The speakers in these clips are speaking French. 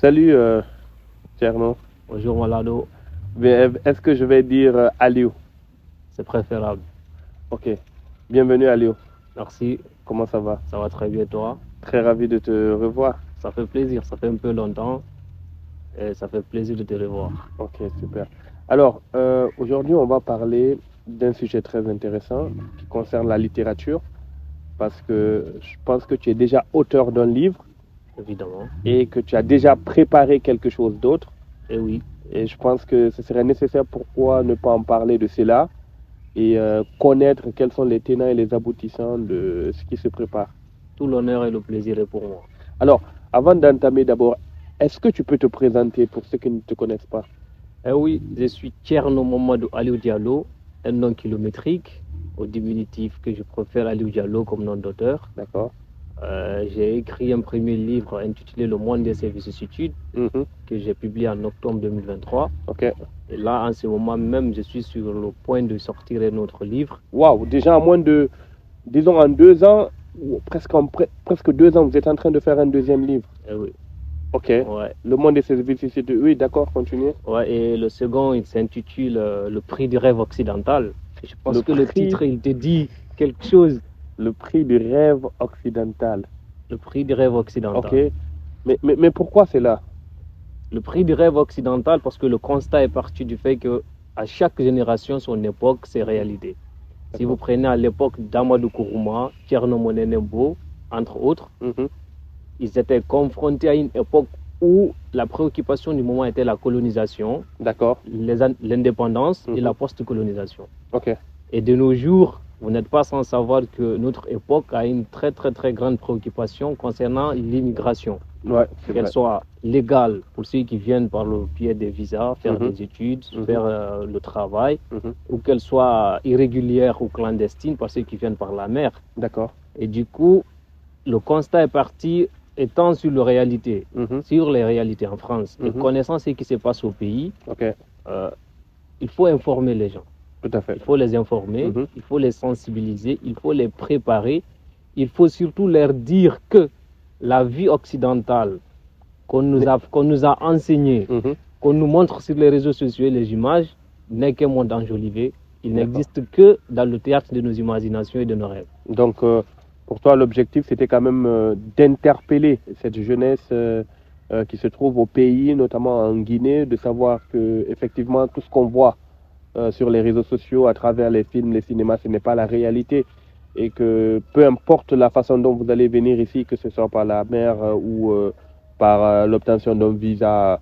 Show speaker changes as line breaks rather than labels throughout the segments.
Salut, Tierno.
Bonjour Malado,
Est-ce que je vais dire Aliou?
c'est préférable.
Ok. Bienvenue, Aliou.
Merci,
Comment ça va?
ça va très bien toi.
Très ravi de te revoir.
Ça fait plaisir, ça fait un peu longtemps et ça fait plaisir de te revoir.
Ok, super. Alors, aujourd'hui, on va parler d'un sujet très intéressant qui concerne la littérature, parce que je pense que tu es déjà auteur d'un livre
Évidemment.
et que tu as déjà préparé quelque chose d'autre.
Et oui,
Et je pense que ce serait nécessaire, pourquoi ne pas en parler de cela et connaître quels sont les tenants et les aboutissants de ce qui se prépare.
tout l'honneur et le plaisir est pour moi.
Alors, avant d'entamer d'abord, est-ce que tu peux te présenter pour ceux qui ne te connaissent pas?
Et oui, je suis Tierno Mamadou Aliou Diallo, un nom kilométrique, au diminutif que je préfère Aliou Diallo comme nom d'auteur.
D'accord.
J'ai écrit un premier livre intitulé Le monde des services études
Mhm.
que j'ai publié en octobre 2023.
Ok.
Et là, en ce moment même, je suis sur le point de sortir un autre livre.
Waouh, déjà en moins de, disons en 2 ans, ou presque 2 ans, vous êtes en train de faire un deuxième livre.
Et oui.
Ok.
Ouais.
Le monde des services études. Oui, d'accord, continuez.
Ouais, et le second, il s'intitule Le prix du rêve occidental. Je pense
Le
que le
prix-
titre, il te dit quelque chose.
Le prix du rêve occidental.
Le prix du rêve occidental.
Ok. Mais pourquoi c'est là?
Le prix du rêve occidental, parce que le constat est parti du fait que à chaque génération, son époque, ses réalités. Si vous prenez à l'époque d'Amadou Kourouma, Tierno Monenembo, entre autres,
Mhm.
ils étaient confrontés à une époque où la préoccupation du moment était la colonisation,
D'accord.
l'indépendance et
Mhm.
la post-colonisation.
Ok.
Et de nos jours, vous n'êtes pas sans savoir que notre époque a une très très très grande préoccupation concernant l'immigration.
Ouais, c'est
Qu'elle
vrai.
soit légale pour ceux qui viennent par le biais des visas, faire
Mhm.
des études,
Mhm.
faire le travail,
Mhm.
ou qu'elle soit irrégulière ou clandestine par ceux qui viennent par la mer.
D'accord.
Et du coup, le constat est parti étant sur les réalités,
Mhm.
sur les réalités en France, et
Mhm.
connaissant ce qui se passe au pays,
Ok.
il faut informer les gens.
Tout à fait.
Il faut les informer,
Mhm.
il faut les sensibiliser, il faut les préparer. Il faut surtout leur dire que la vie occidentale qu'on nous a enseignée,
Mhm.
qu'on nous montre sur les réseaux sociaux et les images, n'est qu'un monde enjolivé. Il
D'accord.
n'existe que dans le théâtre de nos imaginations et de nos rêves.
Donc, pour toi, l'objectif, c'était quand même d'interpeller cette jeunesse qui se trouve au pays, notamment en Guinée, de savoir que effectivement tout ce qu'on voit sur les réseaux sociaux, à travers les films, les cinémas, ce n'est pas la réalité. Et que peu importe la façon dont vous allez venir ici, que ce soit par la mer ou par l'obtention d'un visa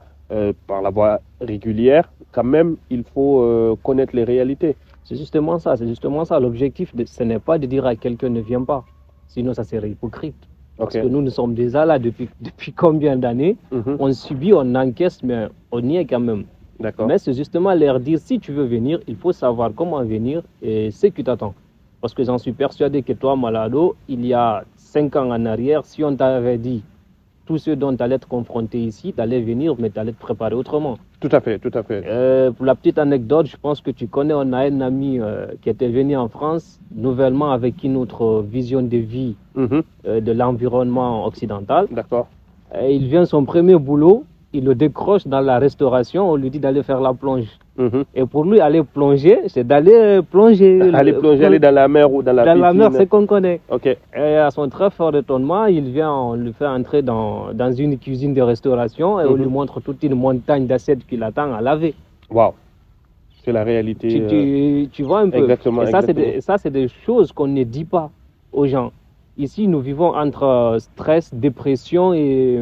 par la voie régulière, quand même, il faut connaître les réalités.
C'est justement ça, c'est justement ça. L'objectif, ce n'est pas de dire à quelqu'un ne viens pas. Sinon, ça serait hypocrite. Parce
Ok.
que nous sommes déjà là depuis combien d'années.
Mhm.
On subit, on encaisse, mais on y est quand même.
D'accord.
Mais c'est justement leur dire, si tu veux venir, il faut savoir comment venir et ce qui t'attend. Parce que j'en suis persuadé que toi, Malado, il y a 5 ans en arrière, si on t'avait dit tout ce dont tu allais être confronté ici, tu allais venir, mais tu allais te préparer autrement.
Tout à fait, tout à fait.
Pour la petite anecdote, je pense que tu connais, on a un ami qui était venu en France, nouvellement avec une autre vision de vie
Mhm.
de l'environnement occidental.
D'accord.
Et il vient son premier boulot, il le décroche dans la restauration, on lui dit d'aller faire la plonge.
Mhm.
Et pour lui, aller plonger, c'est d'aller plonger.
Aller plonger, aller dans la mer ou dans la piscine.
Dans la mer, c'est qu'on connaît.
Ok.
Et à son très fort étonnement, on le fait entrer dans une cuisine de restauration et on lui montre toute une montagne d'assiettes qui l'attend à laver.
Waouh. C'est la réalité.
Tu vois un peu.
Exactement.
Et ça,
exactement.
c'est des choses qu'on ne dit pas aux gens. Ici, nous vivons entre stress, dépression et,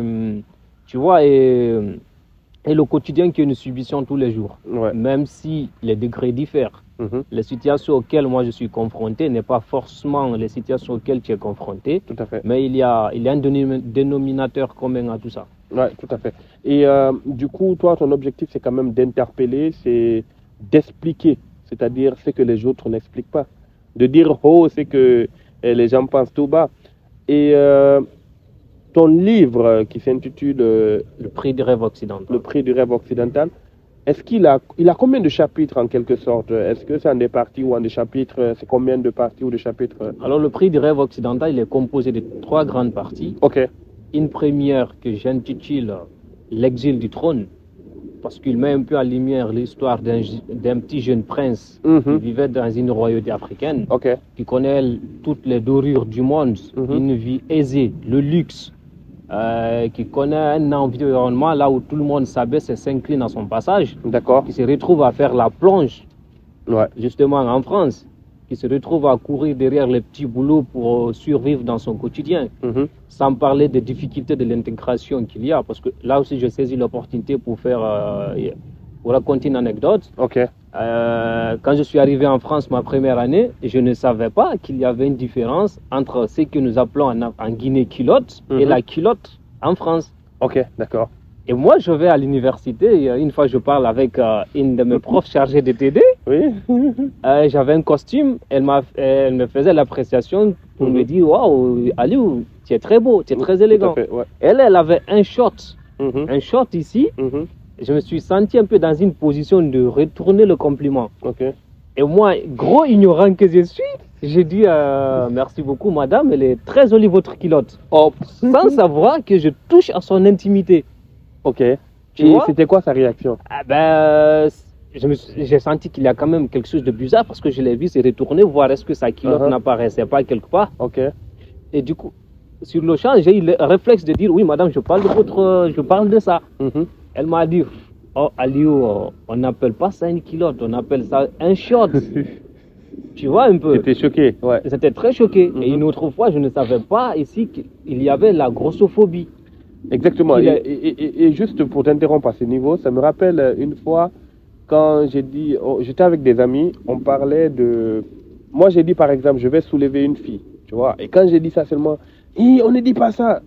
tu vois, et le quotidien que nous subissons tous les jours.
Ouais.
Même si les degrés diffèrent.
Mhm.
Les situations auxquelles moi je suis confronté n'est pas forcément les situations auxquelles tu es confronté,
Tout à fait.
mais il y a un dénominateur commun à tout ça.
Ouais, tout à fait. Et du coup, toi, ton objectif, c'est quand même d'interpeller, c'est d'expliquer, c'est-à-dire ce que les autres n'expliquent pas. De dire oh, c'est que les gens pensent tout bas. Et ton livre qui s'intitule
Le prix du rêve occidental.
Le prix du rêve occidental, est-ce qu'il a combien de chapitres en quelque sorte? Est-ce que c'est en des parties ou en des chapitres? C'est combien de parties ou de chapitres?
Alors le prix du rêve occidental, il est composé de 3 grandes parties.
Ok.
Une première que j'intitule l'exil du trône, parce qu'il met un peu en lumière l'histoire d'un petit jeune prince qui
Mhm.
vivait dans une royauté africaine,
Ok.
qui connaît toutes les dorures du monde, une vie aisée, le luxe, qui connaît un environnement là où tout le monde s'abaisse et s'incline à son passage,
D'accord.
qui se retrouve à faire la plonge,
Ouais.
justement en France, qui se retrouve à courir derrière les petits boulots pour survivre dans son quotidien,
Mhm.
sans parler des difficultés de l'intégration qu'il y a, parce que là aussi je saisis l'opportunité pour raconter une anecdote.
Ok.
Quand je suis arrivé en France ma première année, je ne savais pas qu'il y avait une différence entre ce que nous appelons en Guinée culotte et la culotte en France.
Ok, d'accord.
Et moi, je vais à l'université, une fois je parle avec une de mes profs chargée de TD,
Oui.
j'avais un costume, elle me faisait l'appréciation pour me dire, waouh, Aliou, tu es très beau, tu es très élégant.
Tout à fait, ouais.
Elle avait un short
Mhm.
ici.
Mhm.
Je me suis senti un peu dans une position de retourner le compliment.
Ok.
Et moi, gros ignorant que je suis, j'ai dit merci beaucoup madame, elle est très jolie votre culotte.
Oh.
Sans savoir que je touche à son intimité.
Ok.
Tu
Et
vois?
c'était quoi sa réaction?
Ah ben, j'ai senti qu'il y a quand même quelque chose de bizarre parce que je l'ai vu se retourner, voir est-ce que sa culotte n'apparaissait pas quelque part.
Ok.
Et du coup, sur le champ, j'ai eu le réflexe de dire oui madame, je parle de ça.
Mhm.
Elle m'a dit, oh Aliou, on n'appelle pas ça une culotte, on appelle ça un short. Tu vois un peu?
J'étais choqué. Ouais.
J'étais très choqué. Et une autre fois, je ne savais pas ici qu'il y avait la grossophobie.
Exactement.
Qu'il est-
Et juste pour t'interrompre à ce niveau, ça me rappelle une fois quand j'ai dit, j'étais avec des amis, on parlait de. Moi, j'ai dit par exemple, je vais soulever une fille, tu vois. Et quand j'ai dit ça seulement, on ne dit pas ça.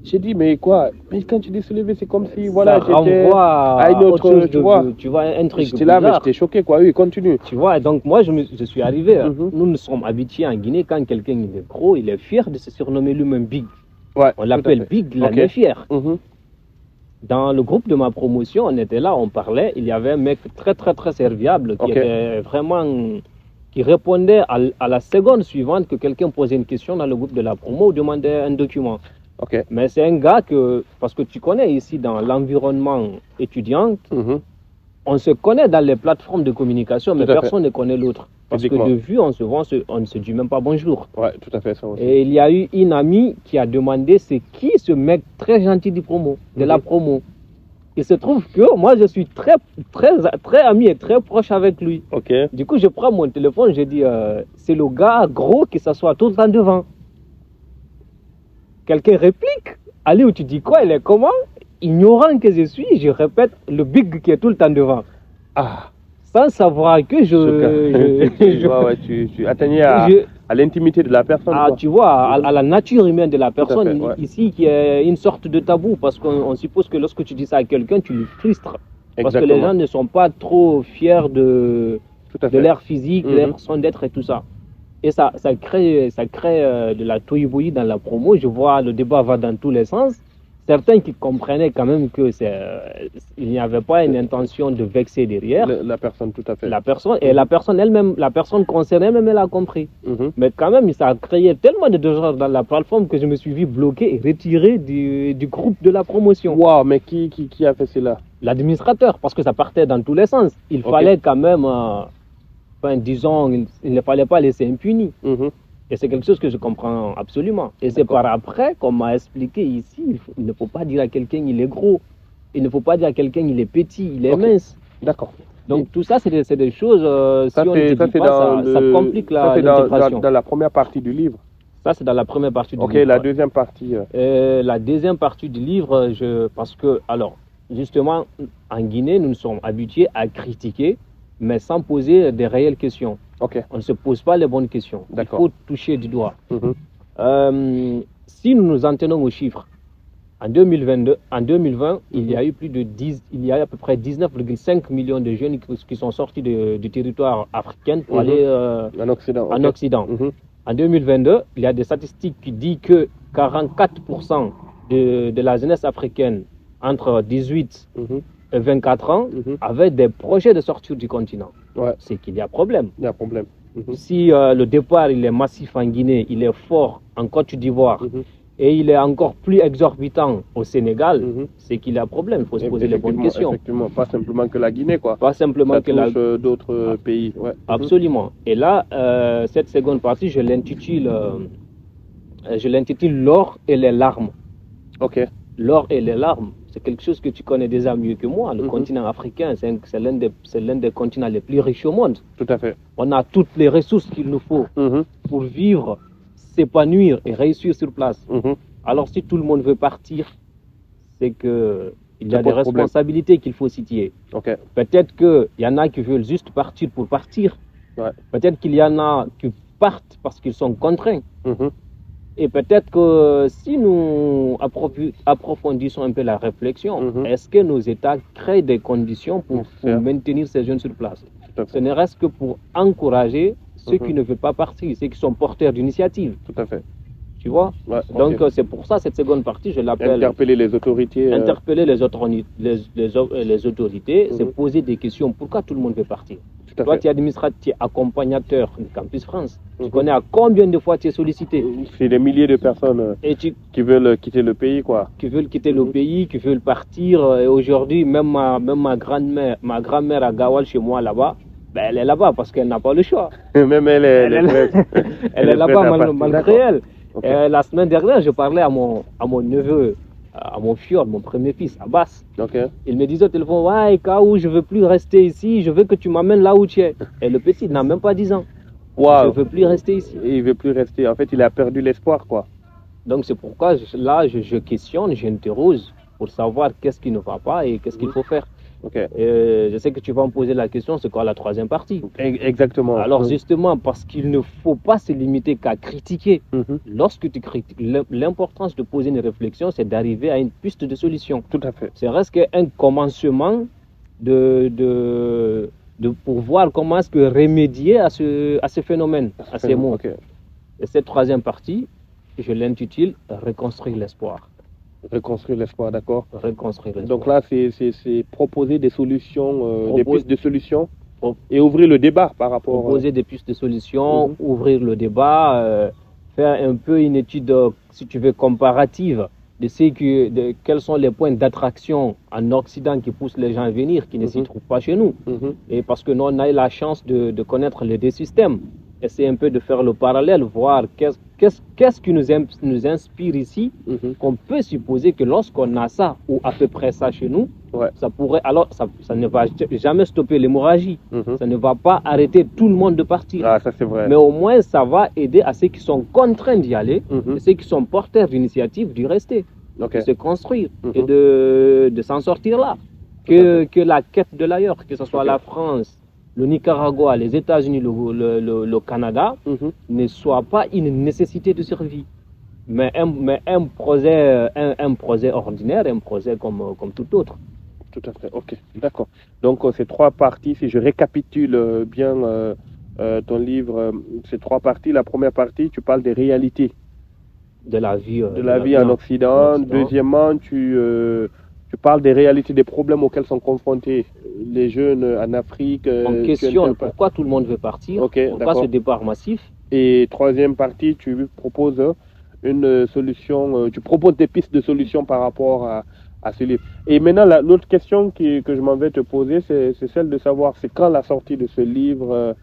J'ai dit, mais quoi? Mais quand tu dis soulever, c'est comme si, voilà,
ça
j'étais
renvoie
à une
autre
autre,
chose
tu vois.
tu vois, un truc
J'étais là, mais
bizarre.
j'étais choqué, quoi. Oui, continue.
Tu vois, donc moi, je suis arrivé.
Mhm.
Nous sommes habitués en Guinée, quand quelqu'un il est gros, il est fier de se surnommer lui-même Big.
Ouais.
On
tout
l'appelle
à fait.
Big, l'homme
Ok.
est fier.
Mhm.
Dans le groupe de ma promotion, on était là, on parlait. Il y avait un mec très, très, très serviable qui
Ok.
était vraiment. Qui répondait à la seconde suivante que quelqu'un posait une question dans le groupe de la promo ou demandait un document.
Ok.
Mais c'est un gars que, parce que tu connais ici dans l'environnement étudiant,
Mhm.
on se connaît dans les plateformes de communication, mais
Tout à fait.
personne ne connaît l'autre. Parce que
Physiquement.
de vue, on se voit, on ne se dit même pas bonjour.
Ouais, tout à fait, ça aussi.
Et il y a eu une amie qui a demandé c'est qui ce mec très gentil du promo, de la promo. Il se trouve que moi je suis très, très, très ami et très proche avec lui.
Ok.
Du coup, je prends mon téléphone, je dis c'est le gars gros qui s'assoit tout le temps devant. Quelqu'un réplique. Allez, où tu dis quoi? Il est comment? Ignorant que je suis, je répète le big qui est tout le temps devant.
Ah.
Sans savoir que
Ouais, tu atteignais à l'intimité de la personne.
Ah,
quoi.
tu vois, à la nature humaine de la personne,
fait, ouais.
ici, qui est une sorte de tabou, parce qu'on suppose que lorsque tu dis ça à quelqu'un, tu le frustres. Parce que les
Exactement.
gens ne sont pas trop fiers de
Tout à fait.
leur physique, de
Mhm.
leur façon d'être et tout ça. Et ça crée de la tohubohui dans la promo. Je vois le débat va dans tous les sens. Certains qui comprenaient quand même que il n'y avait pas une intention de vexer derrière
La personne, tout à fait.
la personne, et la personne elle-même, la personne concernée elle-même, elle a compris.
Mhm.
Mais quand même, ça a créé tellement de désordre dans la plateforme que je me suis vu bloqué et retiré du groupe de la promotion.
Waouh, mais qui a fait cela?
L'administrateur, parce que ça partait dans tous les sens. Il
Ok.
fallait quand même, disons, il ne fallait pas laisser impuni.
Mhm.
Et c'est quelque chose que je comprends absolument. Et c'est par après qu'on m'a expliqué ici, il ne faut pas dire à quelqu'un il est gros. Il ne faut pas dire à quelqu'un il est petit, il est
Ok.
mince.
D'accord.
Donc tout ça, c'est des choses,
Ça,
si on ne
c'est
dit pas, ça complique
ça, c'est dans
l'intégration.
la première partie du livre.
Ça, c'est dans la première partie du
Ok,
livre.
la deuxième partie.
La deuxième partie du livre, parce que, alors, justement, en Guinée, nous nous sommes habitués à critiquer, mais sans poser des réelles questions.
Ok.
On ne se pose pas les bonnes questions. Il
D'accord.
faut toucher du doigt.
Mhm.
Si nous nous en tenons aux chiffres, en 2020, il y a eu il y a à peu près 19,5 millions de jeunes qui sont sortis du territoire africain pour aller
En Occident.
en
ok.
Occident.
Mhm.
En 2022, il y a des statistiques qui disent que 44% de la jeunesse africaine entre 18
Mhm.
et 24 ans
Mhm.
avaient des projets de sortir du continent.
Ouais,
C'est qu'il y a problème.
il y a un problème. Mhm.
Si le départ il est massif en Guinée, il est fort en Côte d'Ivoire
Mhm.
et il est encore plus exorbitant au Sénégal,
Mhm.
c'est qu'il y a un problème. Il faut se poser les bonnes questions.
Effectivement, pas simplement que la Guinée, quoi.
Pas simplement
Ça
que la...
touche d'autres pays. Ouais.
Absolument. Et là, cette seconde partie, je l'intitule L'or et les larmes.
Ok.
L'or et les larmes, c'est quelque chose que tu connais déjà mieux que moi. Le
Mhm.
continent africain, c'est l'un des continents les plus riches au monde.
Tout à fait.
On a toutes les ressources qu'il nous faut
Mhm.
pour vivre, s'épanouir et réussir sur place.
Mhm.
Alors si tout le monde veut partir, c'est que il y
Ça
a des
pose problème.
responsabilités qu'il faut situer.
Ok.
Peut-être qu'il y en a qui veulent juste partir pour partir.
Ouais.
Peut-être qu'il y en a qui partent parce qu'ils sont contraints.
Mhm.
Et peut-être que si nous approfondissons un peu la réflexion,
Mhm.
est-ce que nos États créent des conditions pour
Faire.
maintenir ces jeunes sur place?
Tout à
Ce
fait.
ne reste que pour encourager ceux
Mhm.
qui ne veulent pas partir, ceux qui sont porteurs d'initiative.
Tout à fait.
Tu vois?
Ouais,
Donc
ok.
c'est pour ça cette seconde partie, je l'appelle
Interpeller les autorités.
interpeller les autorités, c'est
Mhm.
poser des questions. Pourquoi tout le monde veut partir?
Tout à
Toi,
fait.
tu es administrateur, tu es accompagnateur du Campus France. Tu
Mhm.
connais à combien de fois tu es sollicité
C'est des milliers de personnes
et tu
qui veulent quitter le pays, quoi.
qui veulent quitter le
Mhm.
pays, qui veulent partir. Et aujourd'hui, même ma grand-mère à Gawal, chez moi là-bas, ben, elle est là-bas parce qu'elle n'a pas le choix.
Même elle
Elle
est
est-
prête.
Elle est là-bas
prête à partir.
malgré
D'accord.
elle.
Ok.
La semaine dernière, je parlais à mon neveu, à mon fiord, mon premier fils, Abbas.
Ok.
Il me disait au téléphone, ouais, Kaou, je veux plus rester ici, je veux que tu m'amènes là où tu es. Et le petit n'a même pas 10 ans. Je
Waouh.
veux plus rester ici.
Et il veut plus rester. En fait, il a perdu l'espoir, quoi.
Donc c'est pourquoi je questionne, j'interroge pour savoir qu'est-ce qui ne va pas et qu'est-ce qu'il faut faire.
Ok.
Je sais que tu vas me poser la question, c'est quoi la troisième partie?
Exactement.
Alors justement, parce qu'il ne faut pas se limiter qu'à critiquer.
Mhm.
Lorsque tu critiques, l'importance de poser une réflexion, c'est d'arriver à une piste de solution.
Tout à fait.
C'est reste qu'un commencement pour voir comment est-ce que remédier à ce phénomène, à ces mots.
Ok.
Et cette troisième partie, je l'intitule Reconstruire l'espoir.
Reconstruire l'espoir, d'accord.
Reconstruire l'espoir.
Donc là, c'est proposer des solutions, des
Propose-
pistes de solutions
Pro-
et ouvrir le débat par rapport.
Proposer des pistes de solutions,
Mhm.
ouvrir le débat, faire un peu une étude, si tu veux, comparative de quels sont les points d'attraction en Occident qui poussent les gens à venir, qui ne s'y
Mhm.
trouvent pas chez nous.
Mhm.
Et parce que nous, on a eu la chance de connaître les deux systèmes. Essayer un peu de faire le parallèle, voir qu'est-ce qui nous inspire ici,
Mhm.
qu'on peut supposer que lorsqu'on a ça, ou à peu près ça chez nous,
Ouais.
ça ne va jamais stopper l'hémorragie.
Mhm.
Ça ne va pas arrêter tout le monde de partir.
Ah, ça c'est vrai.
Mais au moins, ça va aider à ceux qui sont contraints d'y aller,
Mhm.
et ceux qui sont porteurs d'initiative d'y rester,
Ok.
de se construire
Mhm.
et de s'en sortir là. Que la quête de l'ailleurs, que ce soit
Ok.
la France, le Nicaragua, les États-Unis, le Canada,
Mhm.
ne soit pas une nécessité de survie. Mais un projet ordinaire, un projet comme tout autre.
Tout à fait. Ok. D'accord. Donc ces trois parties, si je récapitule bien ton livre, ces trois parties. La première partie, tu parles des réalités
De la vie,
de la vie en Occident. Deuxièmement, tu parles des réalités, des problèmes auxquels sont confrontés les jeunes en Afrique.
On questionne pourquoi tout le monde veut partir,
Ok,
pourquoi
d'accord.
ce départ massif.
Et troisième partie, tu proposes une solution, tu proposes des pistes de solution par rapport à ce livre. Et maintenant, l'autre question que je m'en vais te poser, c'est celle de savoir, c'est quand la sortie de ce livre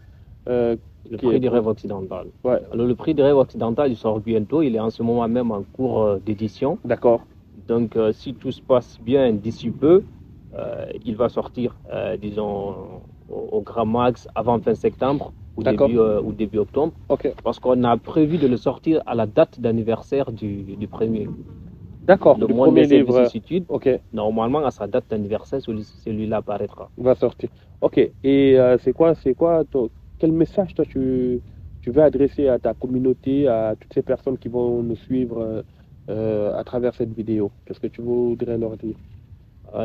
Le prix du rêve occidental.
Ouais.
Alors le prix du rêve occidental, il sort bientôt, il est en ce moment même en cours d'édition.
D'accord.
Donc si tout se passe bien d'ici peu, il va sortir, disons, au grand max avant fin septembre ou début octobre.
Ok.
Parce qu'on a prévu de le sortir à la date d'anniversaire du premier.
D'accord.
Le
Le
monde
premier
des
livre,
vicissitudes,
ok,
normalement à sa date d'anniversaire, celui-là apparaîtra.
va sortir. Ok. Et quel message toi tu veux adresser à ta communauté, à toutes ces personnes qui vont nous suivre à travers cette vidéo? Qu'est-ce que tu voudrais leur dire?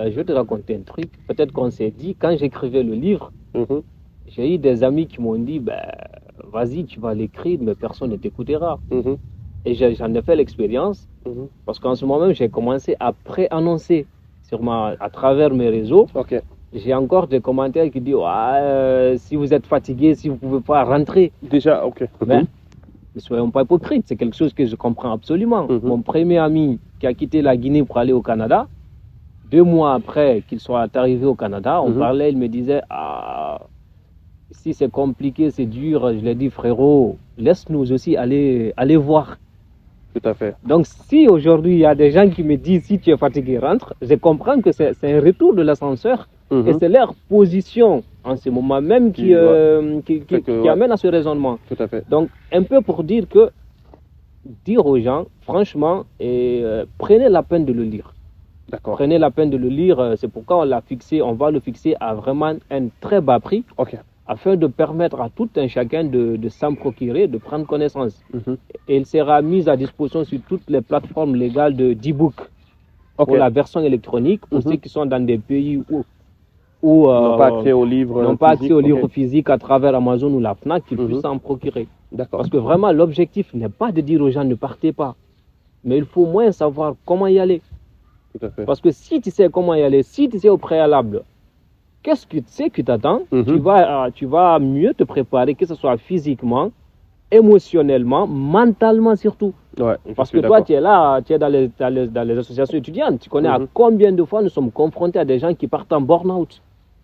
Je vais te raconter un truc. Peut-être qu'on s'est dit, quand j'écrivais le livre,
Mhm.
j'ai eu des amis qui m'ont dit, ben, vas-y, tu vas l'écrire, mais personne ne t'écoutera.
Mhm.
Et j'en ai fait l'expérience,
Mhm.
parce qu'en ce moment même, j'ai commencé à pré-annoncer à travers mes réseaux.
Ok.
J'ai encore des commentaires qui disent, si vous êtes fatigué, si vous ne pouvez pas rentrer.
Déjà, ok.
Mais Ne soyons pas hypocrites, c'est quelque chose que je comprends absolument. Mon premier ami qui a quitté la Guinée pour aller au Canada, 2 mois après qu'il soit arrivé au Canada, on parlait, il me disait « Ah, si c'est compliqué, c'est dur. » Je lui ai dit « Frérot, laisse-nous aussi aller voir. »
Tout à fait.
Donc si aujourd'hui il y a des gens qui me disent « Si tu es fatigué, rentre », je comprends que c'est un retour de l'ascenseur et c'est leur position en ce moment même qui amène à ce raisonnement.
Tout à fait.
Donc un peu pour dire aux gens, franchement, prenez la peine de le lire.
D'accord.
Prenez la peine de le lire, c'est pourquoi on va le fixer à vraiment un très bas prix, afin de permettre à tout un chacun de s'en procurer, de prendre connaissance. Et il sera mis à disposition sur toutes les plateformes légales d'e-book pour la version électronique, pour ceux qui sont dans des pays où
n'ont pas accès aux livres
physiques à travers Amazon ou la FNAC, qu'ils puissent s'en procurer. Parce que vraiment, l'objectif n'est pas de dire aux gens ne partez pas, mais il faut au moins savoir comment y aller.
Tout à fait.
Parce que si tu sais comment y aller, si tu sais au préalable, qu'est-ce que tu sais qui t'attend, tu vas mieux te préparer, que ce soit physiquement, émotionnellement, mentalement surtout.
Ouais,
parce que toi, tu es là, tu es dans les associations étudiantes, tu connais à combien de fois nous sommes confrontés à des gens qui partent en burn-out,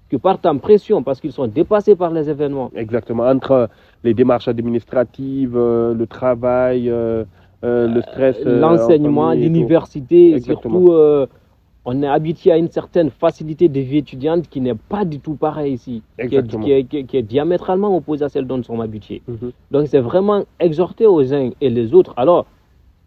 qui partent en pression parce qu'ils sont dépassés par les événements.
Exactement, entre les démarches administratives, le travail, le stress,
l'enseignement, l'université, et surtout on est habitué à une certaine facilité de vie étudiante qui n'est pas du tout pareille ici, qui est diamétralement opposée à celle dont nous sommes habitués. Donc c'est vraiment exhorter aux uns et les autres. Alors,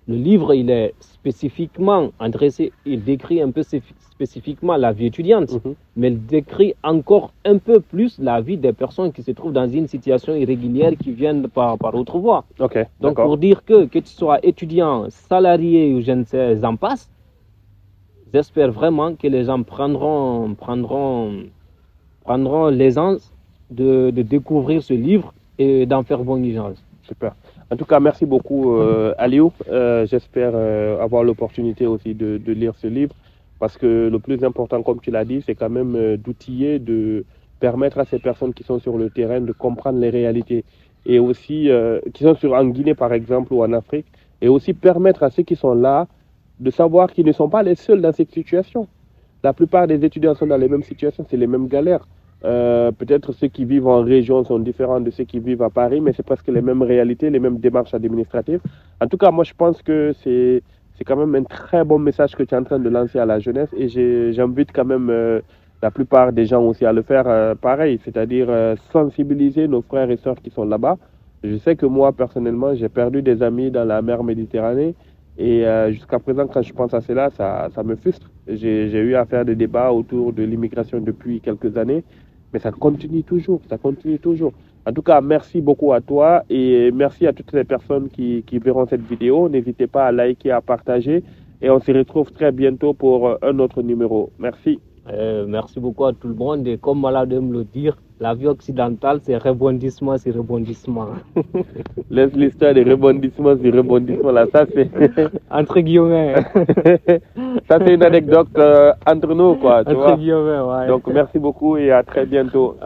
le livre, il est spécifiquement adressé, il décrit un peu spécifiquement la vie étudiante, mais il décrit encore un peu plus la vie des personnes qui se trouvent dans une situation irrégulière qui viennent par autre voie. Donc pour dire que tu sois étudiant, salarié ou je ne sais, j'en passe, j'espère vraiment que les gens prendront l'aisance de découvrir ce livre et d'en faire bon usage.
Super. En tout cas, merci beaucoup Aliou. J'espère avoir l'opportunité aussi de lire ce livre parce que le plus important, comme tu l'as dit, c'est quand même d'outiller, de permettre à ces personnes qui sont sur le terrain de comprendre les réalités et aussi qui sont en Guinée par exemple ou en Afrique et aussi permettre à ceux qui sont là de savoir qu'ils ne sont pas les seuls dans cette situation. La plupart des étudiants sont dans les mêmes situations, c'est les mêmes galères. Peut-être ceux qui vivent en région sont différents de ceux qui vivent à Paris, mais c'est presque les mêmes réalités, les mêmes démarches administratives. En tout cas, moi, je pense que c'est quand même un très bon message que tu es en train de lancer à la jeunesse et j'invite quand même la plupart des gens aussi à le faire pareil, c'est-à-dire sensibiliser nos frères et sœurs qui sont là-bas. Je sais que moi, personnellement, j'ai perdu des amis dans la mer Méditerranée et jusqu'à présent, quand je pense à cela, ça me frustre. J'ai eu à faire des débats autour de l'immigration depuis quelques années. Mais ça continue toujours, ça continue toujours. En tout cas, merci beaucoup à toi et merci à toutes les personnes qui verront cette vidéo. N'hésitez pas à liker, à partager et on se retrouve très bientôt pour un autre numéro. Merci.
Merci beaucoup à tout le monde et comme Malade aime le dire, la vie occidentale c'est rebondissement, c'est rebondissement.
Laisse l'histoire des rebondissements, c'est rebondissement là, ça c'est...
Entre guillemets.
Ça c'est une anecdote entre nous quoi, tu vois.
Entre guillemets, ouais.
Donc merci beaucoup et à très bientôt.